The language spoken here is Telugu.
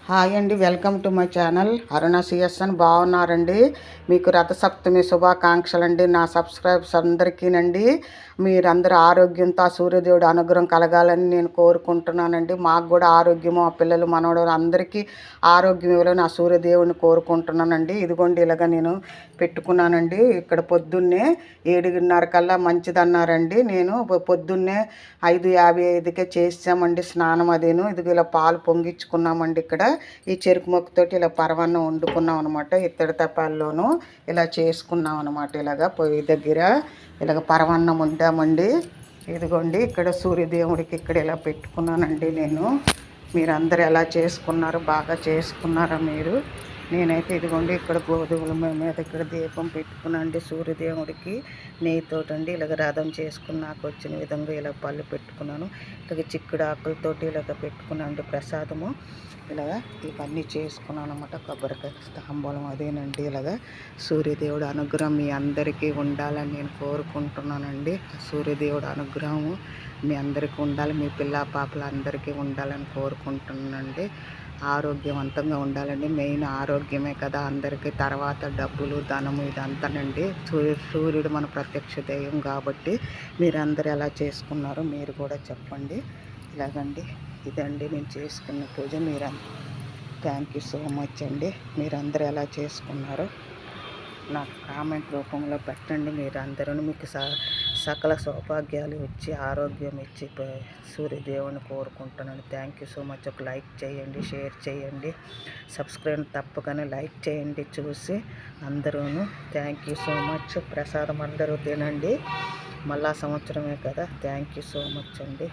హాయ్ అండి, welcome to my channel Aruna CSN. బాగున్నారండి? మీకు రథసప్తమి శుభాకాంక్షలు అండి. నా సబ్స్క్రైబర్స్ అందరికీనండి. మీరందరూ ఆరోగ్యంతో ఆ సూర్యదేవుడు అనుగ్రహం కలగాలని నేను కోరుకుంటున్నానండి. మాకు కూడా ఆరోగ్యము, ఆ పిల్లలు మనవడు అందరికీ ఆరోగ్యం ఇవ్వాలని ఆ సూర్యదేవుడిని కోరుకుంటున్నానండి. ఇదిగోండి ఇలాగ నేను పెట్టుకున్నానండి. ఇక్కడ పొద్దున్నే 7:30 కల్లా మంచిదన్నారండి. నేను పొద్దున్నే 5:55కే చేసామండి స్నానం అదేను. ఇదిగో ఇలా పాలు పొంగించుకున్నామండి. ఇక్కడ ఈ చెరుకు మొక్కతోటి ఇలా పరవన్నం వండుకున్నాం అనమాట. ఇత్తడి తపాల్లోనూ ఇలా చేసుకున్నాం అనమాట. ఇలాగ పొయ్యి దగ్గర ఇలాగ పరవన్నం వండామండి. ఇదిగోండి ఇక్కడ సూర్యదేవుడికి ఇక్కడ ఇలా పెట్టుకున్నానండి నేను. మీరందరూ ఎలా చేసుకున్నారు? బాగా చేసుకున్నారా మీరు? నేనైతే ఇదిగోండి ఇక్కడ గోధుమల మీద ఇక్కడ దీపం పెట్టుకున్నాండి సూర్యదేవుడికి నెయ్యితోటండి. ఇలాగ రథం చేసుకుని నాకు వచ్చిన విధంగా ఇలా పళ్ళు పెట్టుకున్నాను. ఇలాగ చిక్కుడు ఆకులతోటి ఇలాగ పెట్టుకున్నాండి ప్రసాదము. ఇలాగ ఇవన్నీ చేసుకున్నాను అనమాట. కొబ్బరికాయ తాంబూలం అదేనండి. ఇలాగ సూర్యదేవుడు అనుగ్రహం మీ అందరికీ ఉండాలని నేను కోరుకుంటున్నానండి. సూర్యదేవుడు అనుగ్రహము మీ అందరికీ ఉండాలి, మీ పిల్ల పాపలు అందరికీ ఉండాలని కోరుకుంటున్నానండి. ఆరోగ్యవంతంగా ఉండాలండి. మెయిన్ ఆరోగ్యమే కదా అందరికీ, తర్వాత డబ్బులు ధనము ఇదంతానండి. సూర్యుడు మన ప్రత్యక్ష దైవం కాబట్టి మీరందరూ ఎలా చేసుకున్నారో మీరు కూడా చెప్పండి. ఇలాగండి ఇదండి నేను చేసుకున్న పూజ. థ్యాంక్ యూ సో మచ్ అండి. మీరందరూ ఎలా చేసుకున్నారో నాకు కామెంట్ రూపంలో పెట్టండి. మీరందరూ మీకు సకల సౌభాగ్యాలు ఇచ్చి ఆరోగ్యం ఇచ్చి సూర్యదేవుని కోరుకుంటున్నాను. Thank you so much. ఒక లైక్ చేయండి, షేర్ చేయండి, సబ్స్క్రైబ్ తప్పగానే లైక్ చేయండి చూసి అందరూ. Thank you so much. ప్రసాదం అందరూ తినండి, మళ్ళా సంవత్సరమే కదా. థ్యాంక్ యూ సో మచ్ అండి.